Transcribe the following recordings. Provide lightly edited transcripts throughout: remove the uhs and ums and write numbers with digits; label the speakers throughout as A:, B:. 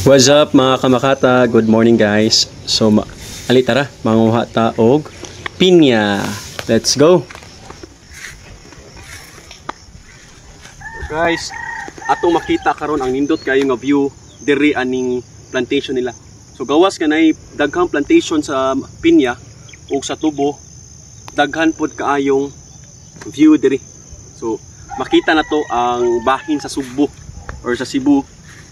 A: What's up mga kamakata? Good morning guys. So ali tara manguha ta og pinya. Let's go. Guys, atong makita karon ang nindot kayo nga view diri aning plantation nila. So gawas kanay daghang plantation sa pinya o sa tubo, daghan pod kaayong view diri. So makita na to ang bahin sa Subo or sa Cebu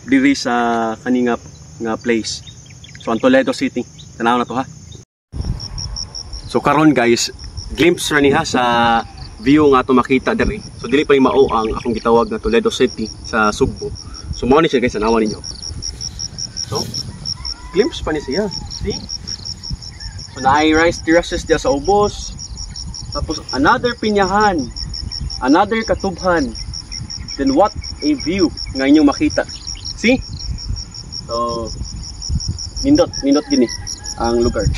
A: diri sa kaninga nga place. So ang Toledo City. Tanaw na to ha. So karon guys, glimpse ra niha sa view nga ato makita diri. So dili pa ni mao ang akong gitawag na Toledo City sa Subo. So mao ni siya guys, tanawan ninyo. So glimpse pa ni siya. See? So naay rice terraces dia sa ubos. Tapos another pinyahan, another katubhan. Then what a view nga inyong makita. See? So nindot gini ang lugar.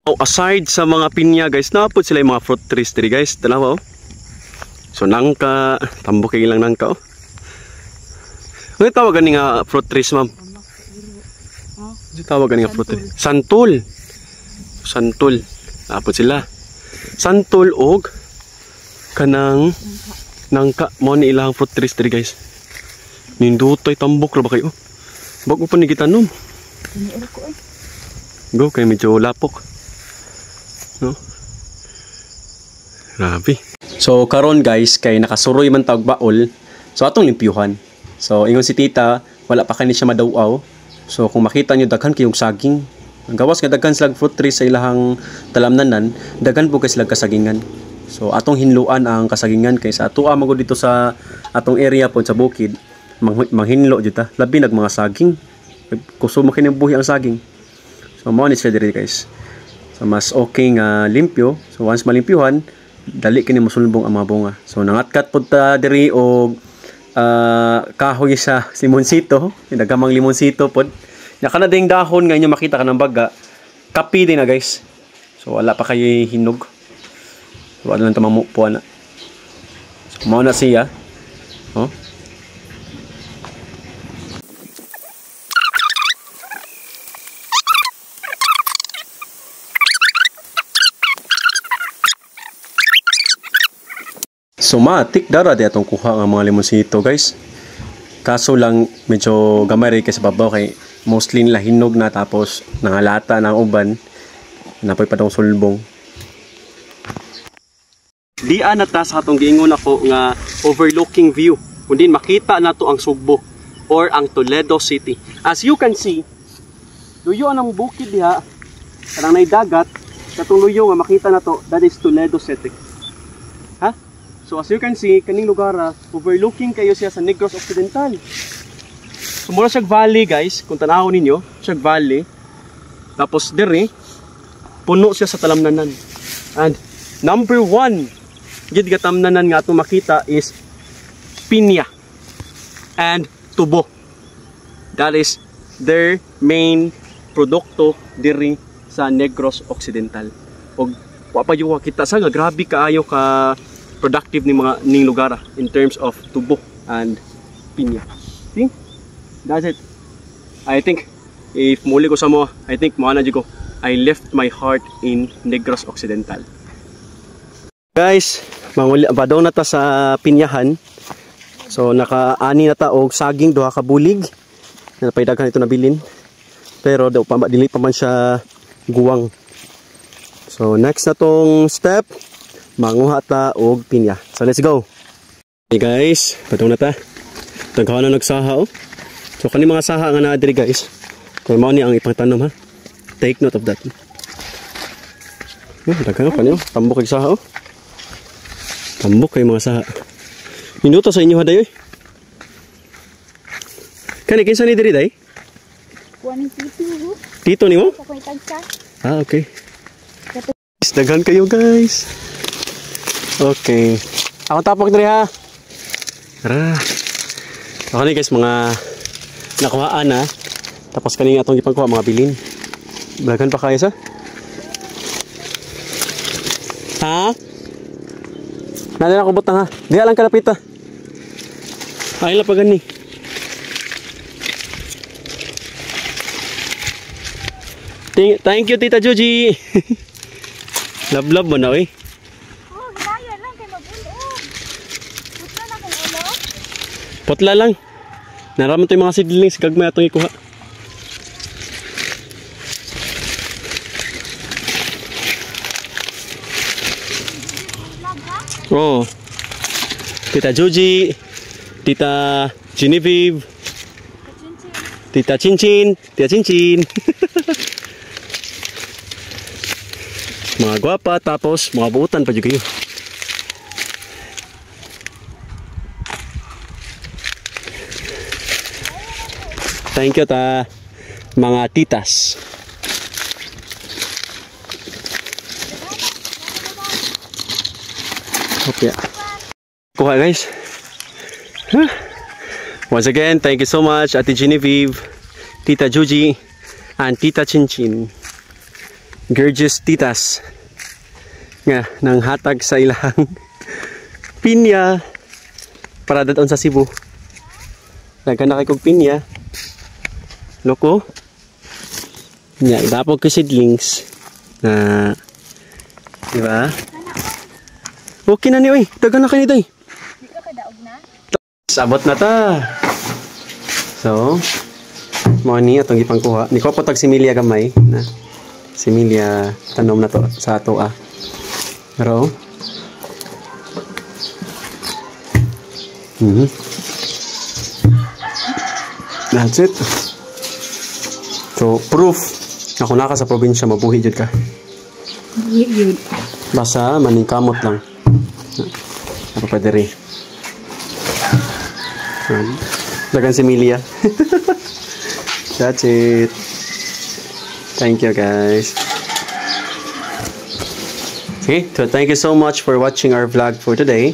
A: Oh, aside sa mga pinya guys, napod sila yung mga fruit trees diri guys. Dalawa oh. So nangka, tambok kay ilang nangka oh. Ano tawagan ni nga fruit trees ma'am? Ano tawagan ni nga fruit trees? Santol. Santol. Napod sila. Santol og kanang nangka mo ni ilang fruit trees diri guys. Nindutoy tambok ra ba kayo? Bago pa ni gitanom. Go kay medyo lapok. No? Grabe. So karon guys kay nakasuroy man tawag baol. So atong limpyuhan. So ingon si tita wala pa kani siya madaw-aw. So kung makita niyo daghan kayong saging. Ang gawas nga daghan silang fruit trees sa ilahang talamnanan, daghan po kay silang kasagingan. So atong hinluan ang kasagingan kay sa atoa magud dito sa atong area po sa bukid, manghinlo jud ta. Labi nag mga saging. Kusumo kini buhi ang saging. So mao ni siya diri guys. So mas okay nga limpyo. So once malimpyuhan, dali kini mosulbong ang mga bunga. So nangatkat pud ta diri og kahoy sa limonsito, dagamang limonsito pod. Nya kana ding dahon nga inyo makita kanang baga, kapi din na guys. So wala pa kay hinog. Wala lang tamamupo na. So mao na siya. Oh. So matik dara di atong kuha ang mga limonsito guys. Kaso lang medyo gamay rin kasi babaw kay mostly nila hinog na tapos nangalata ng uban. Napoy pa tong sulbong. Dian na ta sa atong giingon ako nga overlooking view. Kundi makita nato ang Subo or ang Toledo City. As you can see, luyo ang bukid diha. Kanang nay dagat, katong luyo nga makita nato, that is Toledo City. Ha? So as you can see, kaning lugar overlooking kayo siya sa Negros Occidental. So mura siyang valley guys, kung tanawon ninyo, siyang valley. Tapos diri, puno siya sa talamnanan. And number 1 gid gatamnanan nga atong makita is pinya and tubo. That is their main produkto diri sa Negros Occidental. Og wa pa yung kita sa nga grabe kaayo ka productive ni mga ning lugar in terms of tubo and pinya. See? That's it. I think if muli ko sa mo, I think mo na ko I left my heart in Negros Occidental. Guys, manguli na ta sa pinyahan. So naka-ani na ta og saging duha ka bulig. Napaydagan ito nabilin. Pero daw pa dili pa man siya guwang. So next na tong step, manguha ta og pinya. So let's go. Hey guys, padong na ta. Taghaw na nagsaha oh. So kani mga saha nga naa diri guys. Kay mao ni ang ipangtanom ha. Take note of that. Daghan pa niyo, tambok kay saha oh. Tambok kay mga saha. Minuto sa inyo haday. Kani kinsa ni diri day?
B: Kuan tito.
A: Tito nimo? Ah, okay. Daghan kayo guys. Okay. Ako tapok diri ha. Tara. Ako ni guys mga nakuhaan na. Tapos kanina atong gipangkuha mga bilin. Daghan pa kayo sa? Ha? Nalala ko butang ha. Diha lang kalapit ha. Ay lang pa gani. Thank you Tita Joji. Love mo na eh.
B: Oh, hinaya lang kay mabulog. Putla na kung ulo.
A: Putla lang. Naraman to yung mga seedlings. Gagmay atong ikuha. Oh. Tita Joji, Tita Genevieve, Tita Chinchin, Tita Chinchin. Mga gwapa, tapos mga buutan pa juga yun. Thank you ta mga titas. Okay. Kuha guys. Huh? Once again, thank you so much Ate Genevieve, Tita Joji, and Tita Chinchin. Gorgeous titas nga nang hatag sa ilang pinya para daton sa Cebu. Nagkana kay kog pinya. Loko. Nya dapog ka seedlings na diba? Okay na ni oy, dagan na kani day.
B: Di ka kadaog na?
A: Sabot na ta. So, mo ni atong gipangkuha. Ni ko patag similya gamay na. Similya tanom na to sa ato ah. Pero that's it. So, proof na kung naka sa probinsya mabuhi jud ka.
B: Buhi yun.
A: Basta maningkamot lang. Ako pwede rin. Dagan similya. That's it. Thank you guys. Okay, so thank you so much for watching our vlog for today.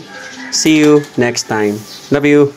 A: See you next time. Love you.